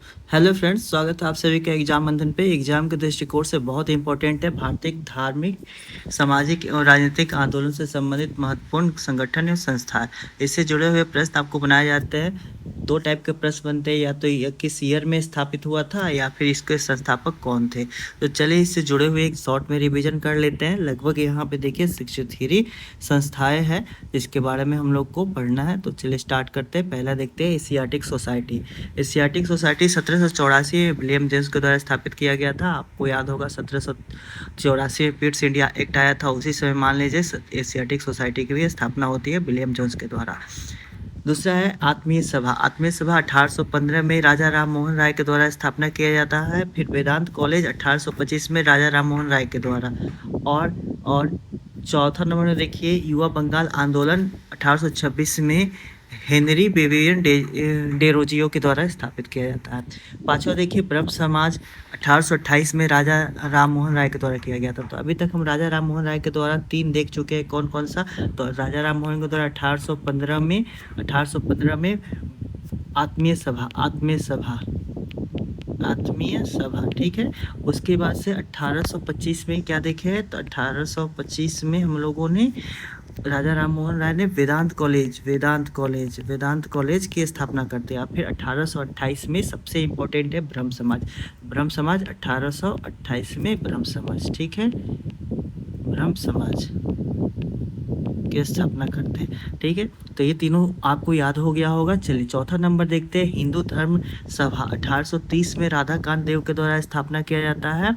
Hello friends, स्वागत है आप सभी का एग्जाम बंधन पे। एग्जाम के दृष्टिकोण से बहुत इंपॉर्टेंट है। भारतीय धार्मिक, सामाजिक और राजनीतिक आंदोलन से संबंधित महत्वपूर्ण संगठन और संस्थान, इससे जुड़े हुए प्रश्न आपको बनाए जाते हैं। दो टाइप के प्रश्न बनते हैं, या तो ये किस ईयर में स्थापित हुआ था या फिर इसके संस्थापक कौन थे। तो चलिए इससे जुड़े हुए एक शॉर्ट में रिवीजन कर लेते हैं। लगभग यहाँ पे देखिए 63 संस्थाएं हैं जिसके बारे में हम लोग को पढ़ना है। तो चलिए स्टार्ट करते हैं। पहला देखते हैं एशियाटिक सोसाइटी। एशियाटिक सोसाइटी 1784 में विलियम जेम्स के द्वारा स्थापित किया गया था। आपको याद होगा 1784 में पिट्स इंडिया एक्ट आया था, उसी समय मान लीजिए एशियाटिक सोसाइटी की भी स्थापना होती है विलियम जोन्स के द्वारा। दूसरा है आत्मीय सभा। आत्मीय सभा 1815 में राजा राम मोहन राय के द्वारा स्थापना किया जाता है। फिर वेदांत कॉलेज 1825 में राजा राम मोहन राय के द्वारा। और चौथा नंबर में देखिए युवा बंगाल आंदोलन 1826 में हेनरी बेबियन डेरोजियो के द्वारा स्थापित किया जाता है। पांचवा देखिए ब्रह्म समाज 1828 में राजा राम मोहन राय के द्वारा किया गया था। तो अभी तक हम राजा राम मोहन राय के द्वारा 3 देख चुके हैं। कौन कौन सा? तो राजा राम मोहन के द्वारा 1815 में आत्मीय सभा, ठीक है। उसके बाद से 1825 में क्या देखे हैं? तो 1825 में हम लोगों ने राजा राम मोहन राय ने वेदांत कॉलेज की स्थापना करते हैं। फिर 1828 में सबसे इम्पोर्टेंट है ब्रह्म समाज 1828 में ब्रह्म समाज, ठीक है, ब्रह्म समाज की स्थापना करते हैं, ठीक है। तो ये तीनों आपको याद हो गया होगा। चलिए चौथा नंबर देखते हैं हिंदू धर्म सभा 1830 में राधाकांत देव के द्वारा स्थापना किया जाता है।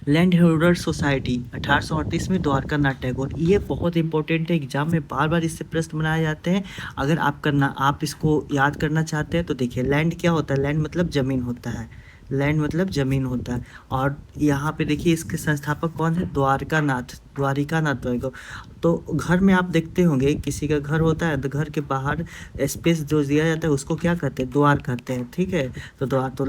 लैंड होल्डर सोसाइटी 1838 में द्वारका नाथ टैगोर। ये बहुत इंपॉर्टेंट है, एग्जाम में बार बार इससे प्रश्न बनाए जाते हैं। अगर आप इसको याद करना चाहते हैं तो देखिए लैंड क्या होता है? लैंड मतलब ज़मीन होता है। लैंड मतलब ज़मीन होता है। और यहाँ पे देखिए इसके संस्थापक कौन है? द्वारिका नाथ टैगोर। तो घर में आप देखते होंगे किसी का घर होता है तो घर के बाहर स्पेस जो दिया जाता है उसको क्या कहते हैं? द्वार कहते हैं, ठीक है। तो द्वार तो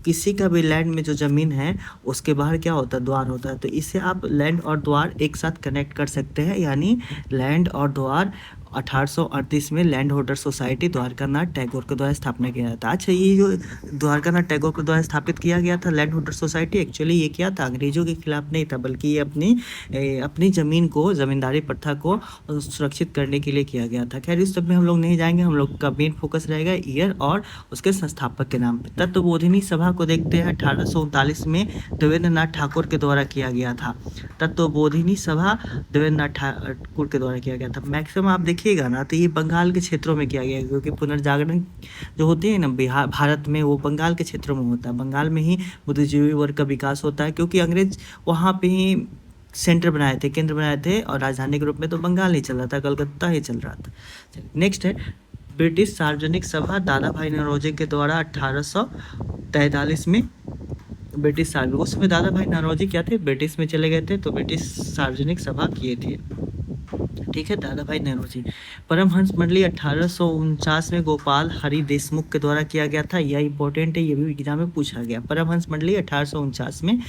किसी का भी लैंड में जो ज़मीन है उसके बाहर क्या होता है? द्वार होता है। तो इससे आप लैंड और द्वार एक साथ कनेक्ट कर सकते हैं, यानी लैंड और द्वार 1838 में land holder society Dwarka Nath Tagore के द्वारा स्थापना किया जाता है। अच्छा, ये जो द्वारका नाथ टैगोर के द्वारा स्थापित किया गया था लैंड होल्डर सोसाइटी, एक्चुअली ये क्या था? अंग्रेजों के खिलाफ नहीं था, बल्कि ये अपनी ज़मीन को, ज़मींदारी प्रथा को सुरक्षित करने के लिए किया गया था। खैर इस सब में हम लोग नहीं जाएंगे। हम लोग का मेन फोकस रहेगा ईयर और उसके संस्थापक के नाम पर। तत्वबोधिनी सभा को देखते हैं 1839 में देवेंद्र नाथ ठाकुर के द्वारा किया गया था। तत्वबोधिनी सभा देवेंद्र नाथ ठाकुर के द्वारा किया गया था। मैक्सिमम आप देखिएगा ना तो ये बंगाल के क्षेत्रों में किया गया है, क्योंकि पुनर्जागरण जो होते हैं ना भारत में, वो बंगाल के क्षेत्रों में होता है। बंगाल में ही बुद्धिजीवी वर्ग का विकास होता है, क्योंकि अंग्रेज वहाँ पे ही केंद्र बनाए थे। और राजधानी के रूप में तो बंगाल नहीं चल रहा था, कलकत्ता ही चल रहा था। नेक्स्ट है ब्रिटिश सार्वजनिक सभा दादा भाई नौरोजी के द्वारा 1843 में ब्रिटिश सार्वजनिक, उस समय दादा भाई नौरोजी क्या थे? ब्रिटिश में चले गए थे, तो ब्रिटिश सार्वजनिक सभा किए थे, ठीक है, दादा भाई नौरोजी। परमहंस मंडली 1849 में गोपाल हरि देशमुख के द्वारा किया गया था। यह इंपॉर्टेंट है, ये भी एग्जाम में पूछा गया। परमहंस मंडली 1849 में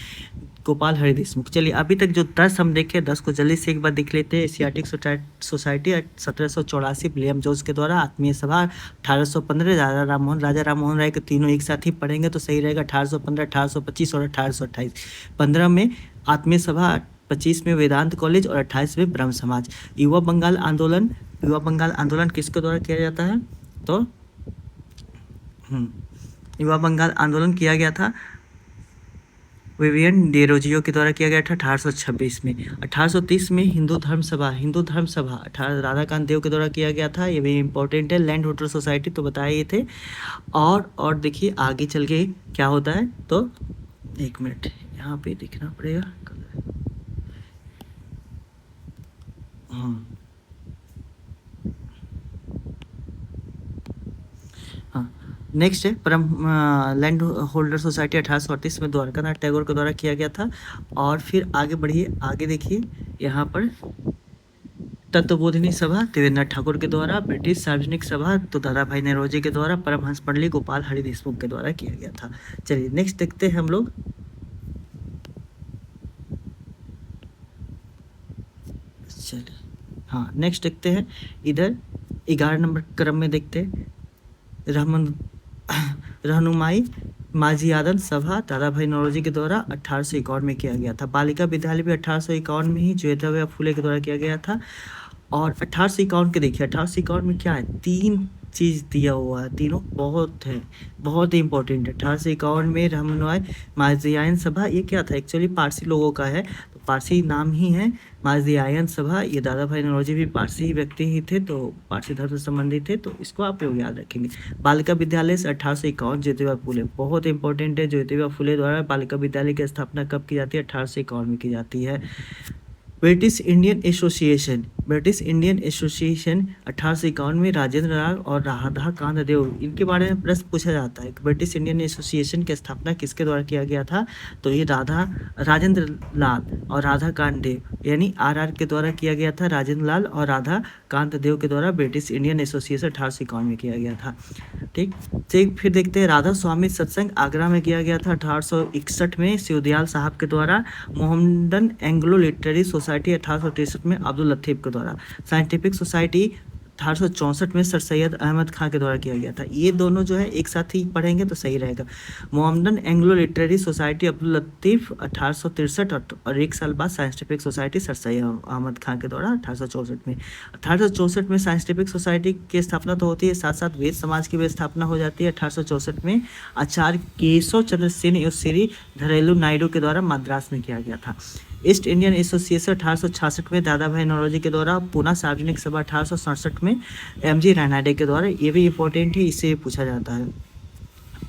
गोपाल हरि देशमुख। चलिए अभी तक जो 10 हम देखे, 10 को जल्दी से एक बार देख लेते हैं। एशियाटिक सोसाइटी 1784 विलियम जोन्स के द्वारा। आत्मीय सभा 1815 राजा राम मोहन राय के। तीनों एक साथ ही पढ़ेंगे तो सही रहेगा। 1815, 1825 और 1828। 15 में आत्मीय सभा, 25 में वेदांत कॉलेज और 28 में ब्रह्म समाज। युवा बंगाल आंदोलन किसके द्वारा किया जाता है? तो युवा बंगाल आंदोलन किया गया था विवियन डेरोजियो के द्वारा किया गया था 1826 में। 1830 में हिंदू धर्म सभा 18 राधाकांत देव के द्वारा किया गया था। ये भी इम्पोर्टेंट है। लैंड होल्डर सोसाइटी तो बताए ये थे। और देखिए आगे चल के क्या होता है, तो एक मिनट यहाँ पे देखना पड़ेगा। हाँ, नेक्स्ट है लैंड होल्डर सोसाइटी 1838 में द्वारका नाथ टैगोर के द्वारा किया गया था। और फिर आगे बढ़िए, आगे देखिए यहाँ पर तत्वबोधिनी सभा देवेंद्र नाथ ठाकुर के द्वारा। ब्रिटिश सार्वजनिक सभा तो दादा भाई नौरोजी के द्वारा। परमहंस मंडली गोपाल हरि देशमुख के द्वारा किया गया था। चलिए नेक्स्ट देखते हैं हम लोग। चलिए हाँ, नेक्स्ट देखते हैं इधर 11 नंबर क्रम में देखते हैं रहनुमाई माझियादन सभा दादा भाई नौरोजी के द्वारा 1851 में किया गया था। बालिका विद्यालय भी 1851 में ही ज्योतिबा फुले के द्वारा किया गया था। और 1851 के देखिए 1851 में क्या है, 3 चीज़ दिया हुआ है, तीनों बहुत है, बहुत ही इंपॉर्टेंट है। 1851 में रहनुमाई माझियादन सभा, ये क्या था, एक्चुअली पारसी लोगों का है, तो पारसी नाम ही है माझियादन सभा। ये दादा भाई नौरोजी भी पारसी व्यक्ति ही थे, तो पारसी धर्म से संबंधित थे, तो इसको आप लोग याद रखेंगे। बालिका विद्यालय से 1851 ज्योतिबा फुले, बहुत इंपॉर्टेंट है। ज्योतिबा फुले द्वारा बालिका विद्यालय की स्थापना कब की जाती है, 1851 में की जाती है। British Indian association, British Indian association 1851 में राजेंद्र लाल और राधा कांत देव, इनके बारे में प्रश्न पूछा जाता है। ब्रिटिश इंडियन एसोसिएशन की स्थापना किसके द्वारा किया गया था, तो ये राजेंद्र लाल और राधा कांत देव यानी आरआर के द्वारा किया गया था। राजेंद्र लाल और राधा कांत देव के द्वारा ब्रिटिश इंडियन एसोसिएशन 1851 में किया गया था। ठीक, फिर देखते हैं राधा स्वामी सत्संग आगरा में किया गया था 1861 में शिवदयाल साहब के द्वारा। मोहम्मदन एंग्लो लिटरेरी सोसाइटी 1863 में अब्दुल लतीफ के द्वारा। साइंटिफिक सोसाइटी 1864 में सर सैयद अहमद खां के द्वारा किया गया था। ये दोनों जो है एक साथ ही पढ़ेंगे तो सही रहेगा। Mohammedan Anglo literary society Abdul Latif 1863 और एक साल बाद scientific society sir Syed Ahmad Khan के द्वारा 1864 में। 1864 में साइंटिफिक सोसाइटी की स्थापना तो होती है, साथ साथ वेद समाज की भी स्थापना हो जाती है। 1864 में आचार्य केशव चंद्र सेन और श्री धरेलू नायडू के द्वारा मद्रास में किया गया था। ईस्ट इंडियन एसोसिएशन 1866 में दादा भाई नौरोजी के द्वारा। पूना सार्वजनिक सभा 1867 में एमजी रानाडे के द्वारा, ये भी इंपॉर्टेंट है, इससे पूछा जाता है।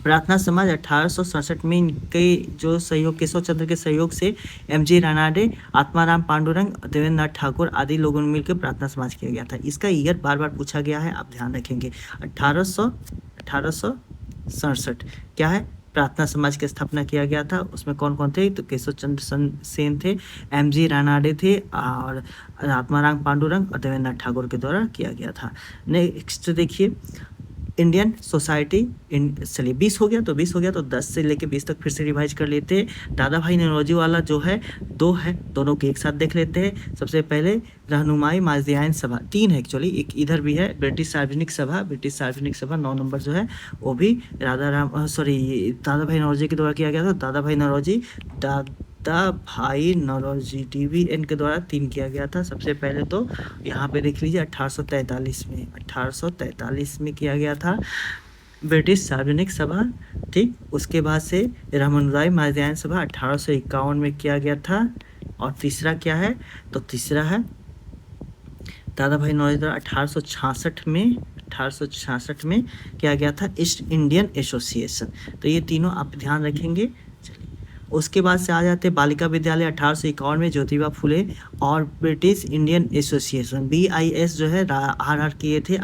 प्रार्थना समाज 1867 में इनके जो सहयोग केशव चंद्र के सहयोग से एमजी रानाडे, आत्माराम पांडुरंग, देवेंद्र नाथ ठाकुर आदि लोगों ने मिलकर प्रार्थना समाज किया गया था। इसका ईयर बार बार पूछा गया है, आप ध्यान रखेंगे। 1867 क्या है, प्रार्थना समाज की स्थापना किया गया था। उसमें कौन कौन थे, तो केशव चंद्र सेन थे, एमजी रानाडे थे और आत्माराम पांडुरंग और देवेंद्र नाथ ठाकुर के द्वारा किया गया था। नेक्स्ट देखिए इंडियन सोसाइटी, चलिए 20 हो गया तो 20 हो गया, तो 10 से लेके 20 तक फिर से रिवाइज कर लेते हैं। दादा भाई नौरोजी वाला जो है 2 है, दोनों के एक साथ देख लेते हैं। सबसे पहले रहनुमाई माझियादन सभा, 3 है एक्चुअली, एक इधर भी है ब्रिटिश सार्वजनिक सभा। ब्रिटिश सार्वजनिक सभा 9 नंबर जो है वो भी दादा भाई नौरोजी के द्वारा किया गया था। दादा भाई नौरोजी TVN के द्वारा 3 किया गया था। सबसे पहले तो यहाँ पे देख लीजिए 1843 में किया गया था ब्रिटिश सार्वजनिक सभा। ठीक, उसके बाद से रहनुमाई माझियादन सभा 1851 में किया गया था। और तीसरा क्या है, तो तीसरा है दादा भाई नौरोजी द्वारा 1866 में किया गया था ईस्ट इंडियन एसोसिएशन। तो ये तीनों आप ध्यान रखेंगे। उसके बाद से आ जाते हैं बालिका विद्यालय 1851 में ज्योतिबा फुले और ब्रिटिश इंडियन एसोसिएशन, BIS जो है आर किए थे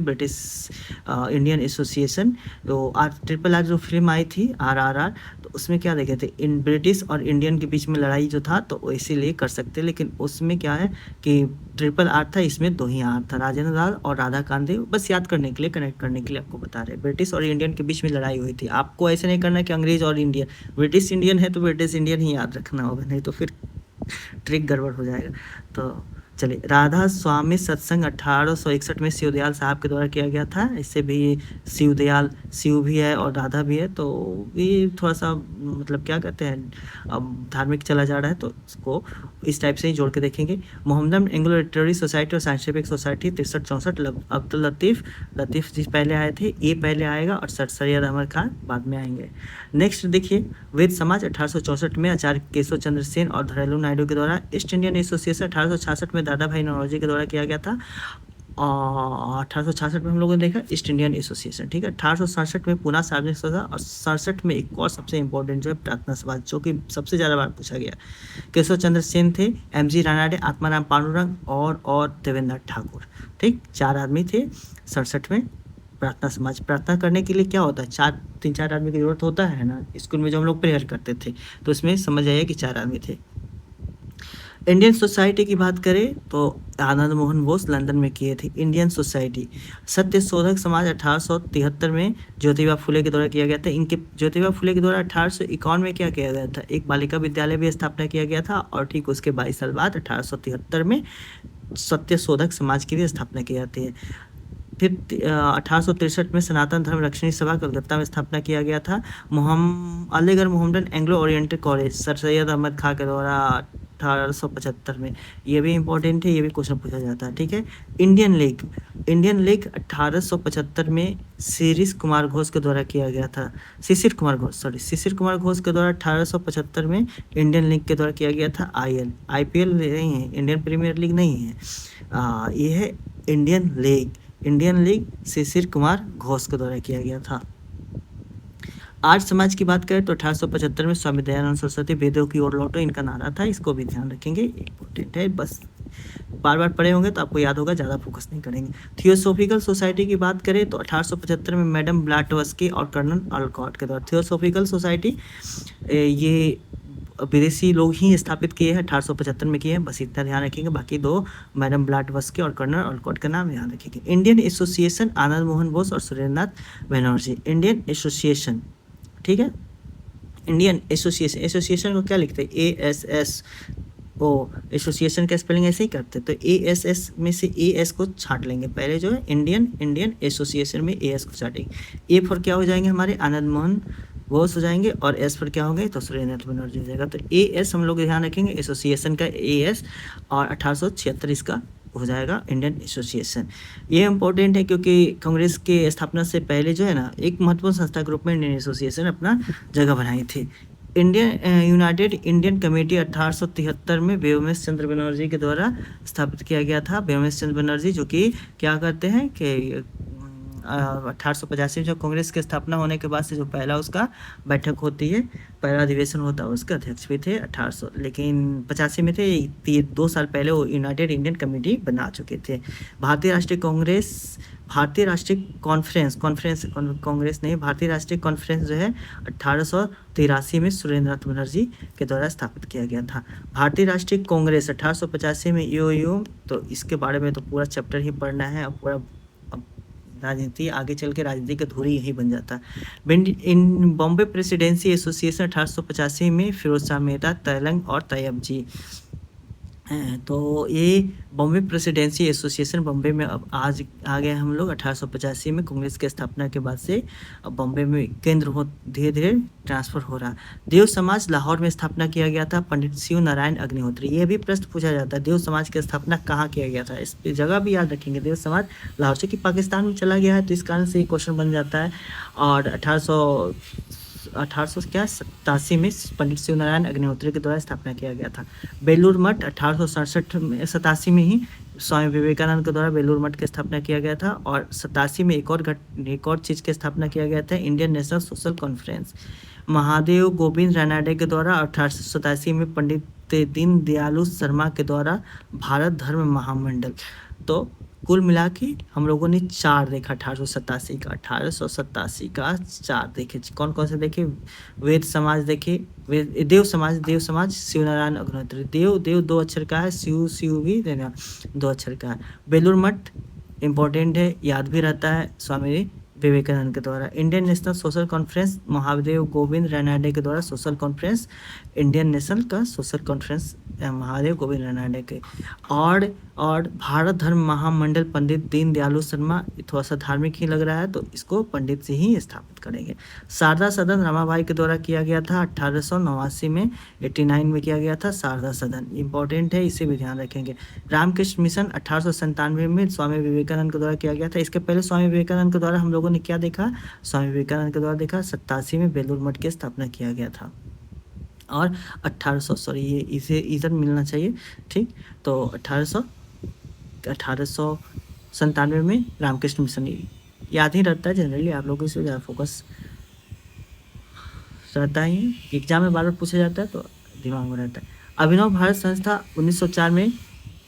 ब्रिटिश इंडियन एसोसिएशन। तो RRR जो फिल्म आई थी RRR, तो उसमें क्या देखे थे, इन ब्रिटिश और इंडियन के बीच में लड़ाई जो था, तो इसीलिए कर सकते, लेकिन उसमें क्या है कि RRR था, इसमें 2 ही R था, राजेंद्र लाल और राधा कांत देव। बस याद करने के लिए, कनेक्ट करने के लिए आपको बता रहे हैं, ब्रिटिश और इंडियन के बीच में लड़ाई हुई थी। आपको ऐसे नहीं करना कि अंग्रेज और इंडियन, ब्रिटिश इंडियन है तो ब्रिटिश इंडियन ही याद रखना होगा, नहीं तो फिर ट्रिक गड़बड़ हो जाएगा। तो चलिए, राधा स्वामी सत्संग 1861 में शिवदयाल साहब के द्वारा किया गया था। इससे भी शिवदयाल, शिव भी है और राधा भी है, तो ये थोड़ा सा मतलब क्या कहते हैं, अब धार्मिक चला जा रहा है, तो इसको इस टाइप से ही जोड़ के देखेंगे। मोहम्मदन एंग्लो लिटरेरी सोसाइटी और साइंटिफिक सोसाइटी 63-64, अब्दुल लतीफ जी पहले आए थे, ये पहले आएगा, और सर सैयद अहमद खान बाद में आएंगे। नेक्स्ट देखिए वेद समाज 1864 में आचार्य केशव चंद्र सेन और धरेलू नायडू के द्वारा। ईस्ट इंडियन एसोसिएशन 1866 में दादा भाई नौरोजी के द्वारा किया गया था। और 1866 में हम लोगों ने देखा ईस्ट इंडियन एसोसिएशन। ठीक है, 1867 में पूना सार्वजनिक सभा, और 67 में एक और सबसे इंपॉर्टेंट जो है प्रार्थना सभा, जो कि सबसे ज़्यादा बार पूछा गया। केशव चंद्र सेन थे, एमजी रानाडे, आत्माराम पांडुरंग और देवेंद्र नाथ ठाकुर। ठीक, 4 आदमी थे 67 में। प्रार्थना समाज, प्रार्थना करने के लिए क्या होता है, 3-4 आदमी की जरूरत होता है ना, स्कूल में जो हम लोग प्रेयर करते थे, तो इसमें समझ आइए कि 4 आदमी थे। इंडियन सोसाइटी की बात करें तो आनंद मोहन बोस लंदन में किए थे इंडियन सोसाइटी। सत्य शोधक समाज 1873 में ज्योतिबा फुले के द्वारा किया गया था। इनके ज्योतिबा फुले के द्वारा 1851 में क्या किया गया था, एक बालिका विद्यालय भी स्थापना किया गया था, और ठीक उसके 22 साल बाद 1873 में सत्य शोधक समाज की भी स्थापना की जाती है। फिर 1863 में सनातन धर्म रक्षणी सभा कलकत्ता में स्थापना किया गया था। Aligarh Mohammedan Anglo oriental college sir Syed Ahmad Khan के द्वारा 1875 में। ये भी इंपॉर्टेंट है, ये भी क्वेश्चन पूछा जाता है, ठीक है। इंडियन लीग 1875 में शिशिर कुमार घोष के द्वारा किया गया था। शिशिर कुमार घोष के द्वारा 1875 में इंडियन लीग के द्वारा किया गया था। IPL नहीं है, इंडियन प्रीमियर लीग नहीं है, ये है इंडियन लीग शिशिर कुमार घोष के द्वारा किया गया था। आर्य समाज की बात करें तो 1875 में स्वामी दयानंद सरस्वती वेदों की ओर लौटो, इनका नारा था, इसको भी ध्यान रखेंगे, इंपॉर्टेंट है, बस बार बार पढ़े होंगे तो आपको याद होगा, ज़्यादा फोकस नहीं करेंगे। थियोसॉफिकल सोसाइटी की बात करें तो 1875 में मैडम ब्लाटवस्की और कर्नल अल्कॉट के द्वारा थियोसॉफिकल सोसाइटी, ये विदेशी लोग ही स्थापित किए हैं, 1875 में किए हैं, बस इतना ध्यान रखेंगे। बाकी दो मैडम ब्लाटवस्की और कर्नल अल्कॉट का नाम याद रखेंगे। इंडियन एसोसिएशन आनंद मोहन बोस और सुरेंद्रनाथ बनर्जी। इंडियन एसोसिएशन, ठीक है, इंडियन एसोसिएशन को क्या लिखते हैं? ASS, एसोसिएशन का स्पेलिंग ऐसे ही करते हैं, तो ASS में से AS को छाट लेंगे पहले, जो है इंडियन एसोसिएशन में AS को छाटेंगे। A फॉर क्या हो जाएंगे हमारे? आनंद मोहन बोस हो जाएंगे, और S पर क्या होंगे? तो सुरेंद्रनाथ बनर्जी हो जाएगा। तो AS हम लोग ध्यान रखेंगे, एसोसिएशन का AS, और 1876 इसका हो जाएगा इंडियन एसोसिएशन। ये इंपॉर्टेंट है क्योंकि कांग्रेस के स्थापना से पहले जो है ना, एक महत्वपूर्ण संस्था के रूप में इंडियन एसोसिएशन अपना जगह बनाई थी। यूनाइटेड इंडियन कमेटी 1873 में व्योमेश चंद्र बनर्जी के द्वारा स्थापित किया गया था। व्योमेश चंद्र बनर्जी जो कि क्या करते हैं कि 1885 जब कांग्रेस की स्थापना होने के बाद से जो पहला उसका बैठक होती है, पहला अधिवेशन होता है, उसके अध्यक्ष भी थे 1800, लेकिन 85 में थे, 2 साल पहले वो यूनाइटेड इंडियन कमेटी बना चुके थे। भारतीय राष्ट्रीय कॉन्फ्रेंस जो है 1883 में सुरेंद्रनाथ बनर्जी के द्वारा स्थापित किया गया था। भारतीय राष्ट्रीय कांग्रेस 1885 में यूयू, तो इसके बारे में तो पूरा चैप्टर ही पढ़ना है, अब पूरा राजनीति आगे चल के राजनीति का धुरी यही बन जाता है। इन बॉम्बे प्रेसिडेंसी एसोसिएशन 1885 में फिरोज शाह मेहता, तैलंग और तैयब जी, तो ये बॉम्बे प्रेसिडेंसी एसोसिएशन बॉम्बे में अब आज आ गए हम लोग 1885 में कांग्रेस के स्थापना के बाद से अब बॉम्बे में केंद्र हो धीरे धीरे ट्रांसफर हो रहा। देव समाज लाहौर में स्थापना किया गया था, पंडित शिव नारायण अग्निहोत्री। ये भी प्रश्न पूछा जाता है, देव समाज की स्थापना कहाँ किया गया था, इस जगह भी याद रखेंगे। देव समाज लाहौर से कि पाकिस्तान में चला गया है, तो इस कारण से ये क्वेश्चन बन जाता है। और 1887 में पंडित शिव नारायण अग्निहोत्री के द्वारा स्थापना किया गया था। बेलूर मठ 1887 में ही स्वामी विवेकानंद के द्वारा बेलूर मठ की स्थापना किया गया था। और 87 में एक और चीज़ की स्थापना किया गया था, Indian national social conference. Mahadev Govind Ranade के द्वारा 1887 में पंडित दीन दयालु शर्मा के द्वारा भारत धर्म महामंडल। तो कुल मिला के हम लोगों ने 4 देखा 1887 का 4 देखे। कौन कौन से देखे? वेद समाज देखे, देव समाज शिव नारायण अग्निहोत्री। देव 2 अक्षर का है, शिव भी 2 अक्षर का है। बेलूर मठ इम्पोर्टेंट है, याद भी रहता है, स्वामी विवेकानंद के द्वारा। Indian national social conference Mahadev Govind Ranade के द्वारा सोशल कॉन्फ्रेंस, इंडियन नेशनल का सोशल कॉन्फ्रेंस महादेव गोविंद रानडे के। और भारत धर्म महामंडल पंडित दीन दयालु शर्मा, थोड़ा सा धार्मिक ही लग रहा है, तो इसको पंडित से ही स्थापित करेंगे। शारदा सदन रमाबाई के द्वारा किया गया था 1889 में, 89 में किया गया था शारदा सदन, इंपॉर्टेंट है, इसे भी ध्यान रखेंगे। रामकृष्ण मिशन 1897 में स्वामी विवेकानंद के द्वारा किया गया था। इसके पहले स्वामी विवेकानंद के द्वारा हम लोगों ने क्या देखा? स्वामी विवेकानंद के द्वारा देखा 87 में बेलूर मठ की स्थापना किया गया था। और 1800 ये इसे इधर मिलना चाहिए, ठीक, तो 1897 में रामकृष्ण मिशन याद ही रहता है जनरली, आप लोगों से ज़्यादा फोकस रहता ही, एग्जाम में बार बार पूछा जाता है तो दिमाग में रहता है। अभिनव भारत संस्था 1904 में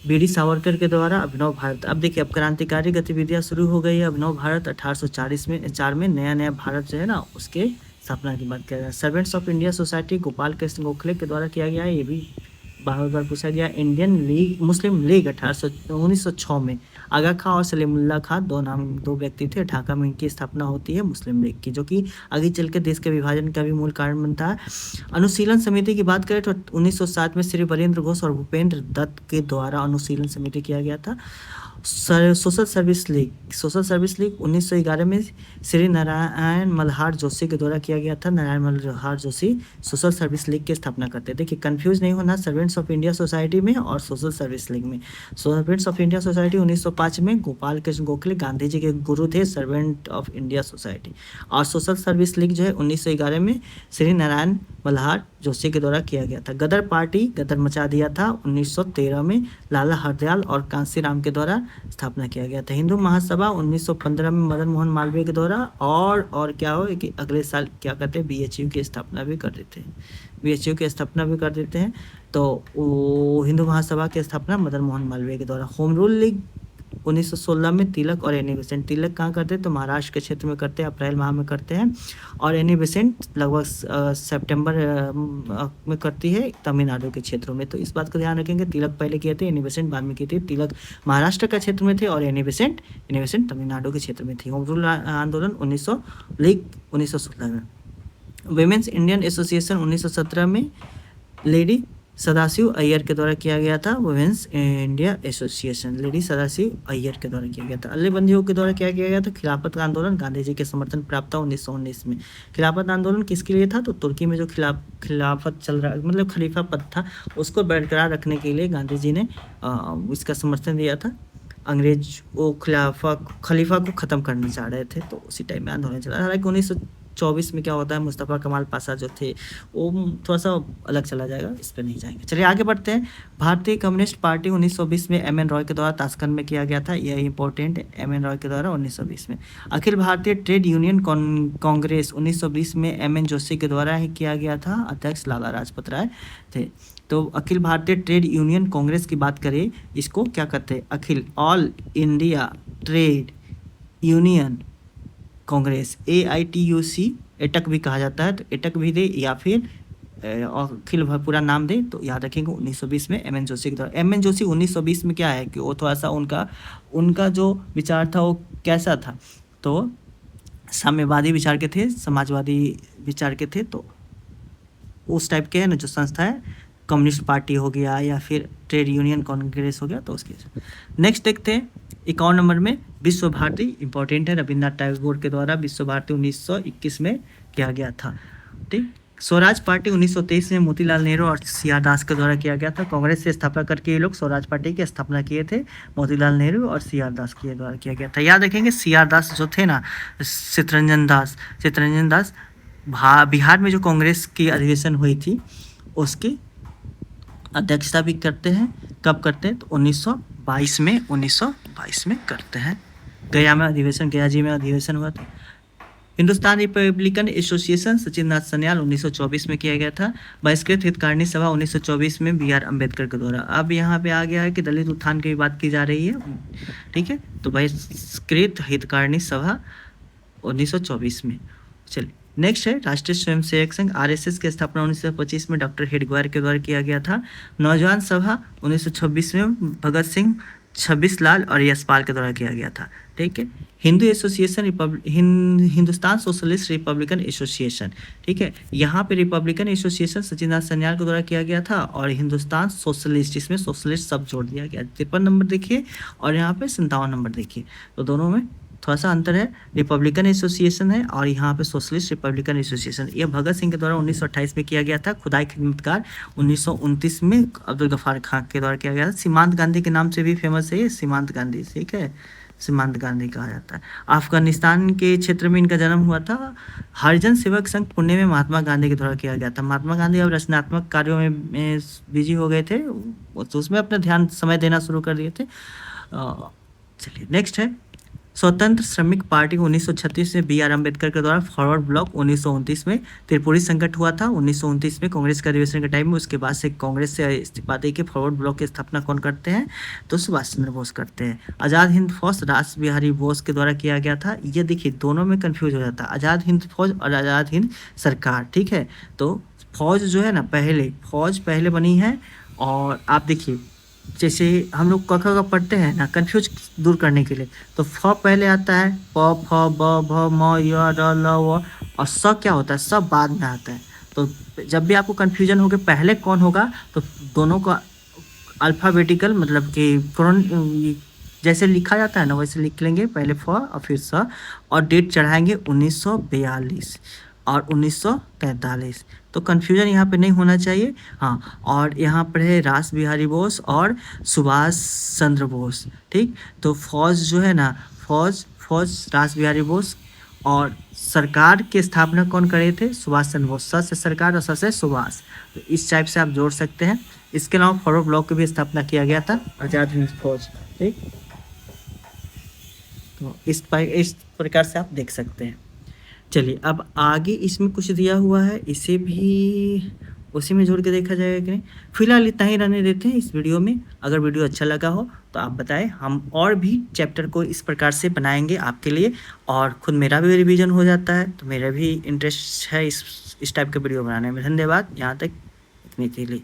BD सावरकर के द्वारा अभिनव भारत। अब देखिए, अब क्रांतिकारी गतिविधियां शुरू हो गई है। अभिनव भारत 1840 में नया भारत जो है ना, उसके स्थापना की बात किया गया। Servants of India society Gopal Krishna Gokhale के द्वारा किया गया है, ये भी बार पूछा गया। इंडियन मुस्लिम लीग 1906 में आगा खां और सलीमुल्लाह खां दो व्यक्ति थे। ढाका में इनकी स्थापना होती है मुस्लिम लीग की, जो कि आगे चल के देश के विभाजन का भी मूल कारण बनता है। अनुशीलन समिति की बात करें तो 1907 में श्री वीरेंद्र घोष और भूपेंद्र दत्त के द्वारा अनुशीलन समिति किया गया था। सोशल सर्विस लीग 1911 में श्री नारायण मल्हार जोशी के द्वारा किया गया था। Narayan Malhar Joshi social service league की स्थापना करते हैं। देखिए कंफ्यूज नहीं होना सर्वेंट्स ऑफ इंडिया सोसाइटी में और सोशल सर्विस लीग में। सर्वेंट्स ऑफ इंडिया सोसाइटी 1905 में गोपाल कृष्ण गोखले गांधी जी के गुरु थे सर्वेंट ऑफ इंडिया सोसाइटी, और सोशल सर्विस लीग जो है 1911 में श्री नारायण मल्हार जोशी के द्वारा किया गया था। गदर पार्टी गदर मचा दिया था 1913 में लाला हरदयाल और कांसीराम के द्वारा स्थापना किया गया था। हिंदू महासभा 1915 में मदन मोहन मालवीय के द्वारा, और क्या हो कि अगले साल क्या करते हैं बीएचयू की स्थापना भी कर देते हैं, बीएचयू की स्थापना भी कर देते हैं। तो हिंदू महासभा की स्थापना मदन मोहन मालवीय के द्वारा। होम रूल लीग 1916 में तिलक और एनी बेसेंट। तिलक कहाँ करते हैं तो महाराष्ट्र के क्षेत्र में करते हैं, अप्रैल माह में करते हैं, और एनी बेसेंट लगभग सितंबर में करती है तमिलनाडु के क्षेत्रों में। तो इस बात का ध्यान रखेंगे, तिलक पहले किए थे, एनी बेसेंट बाद में किए थे। तिलक महाराष्ट्र का क्षेत्र में थे और एनी बेसेंट तमिलनाडु के क्षेत्र में थी। होम रूल आंदोलन 1916 में। वुमेन्स इंडियन एसोसिएशन 1917 में लेडी सदाशिव अय्यर के द्वारा किया गया था। Women's India association lady Sadashiv Iyer के द्वारा किया गया था। अल्ले बंदियों के द्वारा किया गया था। खिलाफत का आंदोलन गांधी जी के समर्थन प्राप्त था 1919 में। खिलाफत आंदोलन किसके लिए था तो तुर्की में जो खिलाफत चल रहा मतलब खलीफा पद था उसको बरकरार रखने के लिए गांधी जी ने इसका समर्थन दिया था। अंग्रेज वो खलीफा को ख़त्म करना चाह रहे थे, तो उसी टाइम में आंदोलन चला। हालांकि 1924 में क्या होता है मुस्तफ़ा कमाल पाशा जो थे वो थोड़ा सा अलग चला जाएगा, इस पर नहीं जाएंगे। चलिए आगे बढ़ते हैं। भारतीय कम्युनिस्ट पार्टी 1920 में एम एन रॉय के द्वारा ताशकंद में किया गया था। यह इंपॉर्टेंट है, एम एन रॉय के द्वारा 1920 में। अखिल भारतीय ट्रेड यूनियन कांग्रेस 1920 में एम एन जोशी के द्वारा ही किया गया था। अध्यक्ष लाला लाजपत राय थे। तो अखिल भारतीय ट्रेड यूनियन कांग्रेस की बात करें, इसको क्या कहते हैं अखिल all India trade union Congress AITUC AITUC भी कहा जाता है, तो एटक भी दे या फिर अखिल पूरा नाम दे तो याद रखेंगे 1920 में एम एन जोशी के द्वारा। एम एन जोशी 1920 में क्या है कि वो थोड़ा सा उनका जो विचार था वो कैसा था तो साम्यवादी विचार के थे, समाजवादी विचार के थे, तो उस टाइप के है ना जो संस्था है कम्युनिस्ट पार्टी हो गया या फिर ट्रेड यूनियन कांग्रेस हो गया, तो उसके नेक्स्ट देखते हैं 51 नंबर में विश्व भारती इंपॉर्टेंट है। रविन्द्रनाथ टैगोर के द्वारा विश्व भारती 1921 में किया गया था। ठीक। स्वराज पार्टी 1923 में मोतीलाल नेहरू और CR दास के द्वारा किया गया था। कांग्रेस से स्थापना करके ये लोग स्वराज पार्टी की स्थापना किए थे, मोतीलाल नेहरू और CR दास के द्वारा किया गया था। याद रखेंगे CR दास जो थे ना चित्तरंजन दास बिहार में जो कांग्रेस की अधिवेशन हुई थी उसकी अध्यक्षता भी करते हैं। कब करते हैं तो 1922 में करते हैं। गया जी में अधिवेशन हुआ था। हिंदुस्तान रिपब्लिकन एसोसिएशन सचिन नाथ सन्याल 1924 में किया गया था। बहिष्कृत हितकारिणी सभा 1924 में BR अम्बेडकर के द्वारा। अब यहाँ पे आ गया है कि दलित उत्थान की बात की जा रही है, ठीक है, तो बहिष्कृत हितकारिणी सभा 1924 में। चलिए नेक्स्ट है राष्ट्रीय स्वयंसेवक संघ RSS की स्थापना 1925 में डॉक्टर हेडगेवार के द्वारा किया गया था। नौजवान सभा 1926 में भगत सिंह, 26 लाल और यशपाल के द्वारा किया गया था। ठीक है। Hindu association Hindustan socialist Republican association, ठीक है, यहाँ पे रिपब्लिकन एसोसिएशन सचिन नाथ सन्याल के द्वारा किया गया था और हिंदुस्तान सोशलिस्ट, इसमें सोशलिस्ट सब जोड़ दिया गया। 53 नंबर देखिए और यहाँ पे 57 नंबर देखिए, तो दोनों में थोड़ा सा अंतर है। रिपब्लिकन एसोसिएशन है और यहाँ पे सोशलिस्ट रिपब्लिकन एसोसिएशन। ये भगत सिंह के द्वारा 1928 में किया गया था। खुदाई खिदमतगार 1929 में अब्दुल गफ्फार खान के द्वारा किया गया था। सीमांत गांधी के नाम से भी फेमस है ये, सीमांत गांधी, ठीक है, सीमांत गांधी कहा जाता है। अफगानिस्तान के क्षेत्र में इनका जन्म हुआ था। हरिजन सेवक संघ पुणे में महात्मा गांधी के द्वारा किया गया था। महात्मा गांधी अब रचनात्मक कार्यों में बिजी हो गए थे, तो उसमें अपना ध्यान समय देना शुरू कर दिए थे। चलिए नेक्स्ट है स्वतंत्र श्रमिक पार्टी 1936 में BR अम्बेडकर के द्वारा। फॉरवर्ड ब्लॉक 1929 में। त्रिपुरी संकट हुआ था 1929 में कांग्रेस के अधिवेशन के टाइम में। उसके बाद से कांग्रेस से इस्तीफा दे के फॉरवर्ड ब्लॉक की स्थापना कौन करते हैं तो सुभाष चंद्र बोस करते हैं। आज़ाद हिंद फौज रास बिहारी बोस के द्वारा किया गया था। ये देखिए दोनों में कन्फ्यूज हो जाता है, आज़ाद हिंद फौज और आज़ाद हिंद सरकार, ठीक है। तो फौज जो है ना फौज पहले बनी है, और आप देखिए जैसे हम लोग क ख ग पढ़ते हैं ना कंफ्यूज दूर करने के लिए, तो फ पहले आता है, प फ ब भ म य र ल व, और स क्या होता है सब बाद में आता है। तो जब भी आपको कंफ्यूजन हो कि पहले कौन होगा तो दोनों का अल्फ़ाबेटिकल मतलब कि जैसे लिखा जाता है ना वैसे लिख लेंगे, पहले फ और फिर स, और डेट चढ़ाएंगे 1942 और 1943। तो कन्फ्यूजन यहाँ पे नहीं होना चाहिए। हाँ, और यहाँ पर है रास बिहारी बोस और सुभाष चंद्र बोस। ठीक, तो फौज जो है ना, फौज फौज रास बिहारी बोस, और सरकार की स्थापना कौन करे थे? सुभाष चंद्र बोस। स से सरकार और स से सुभाष। तो इस टाइप से आप जोड़ सकते हैं। इसके अलावा फॉरवर्ड ब्लॉक की भी स्थापना किया गया था, आजाद हिंद फौज। ठीक, तो इस प्रकार से आप देख सकते हैं। चलिए अब आगे इसमें कुछ दिया हुआ है, इसे भी उसी में जोड़ के देखा जाएगा कि नहीं। फिलहाल इतना ही रहने देते हैं इस वीडियो में। अगर वीडियो अच्छा लगा हो तो आप बताएं, हम और भी चैप्टर को इस प्रकार से बनाएंगे आपके लिए, और खुद मेरा भी रिवीजन हो जाता है, तो मेरा भी इंटरेस्ट है इस टाइप के वीडियो बनाने में। धन्यवाद यहाँ तक देखने के लिए।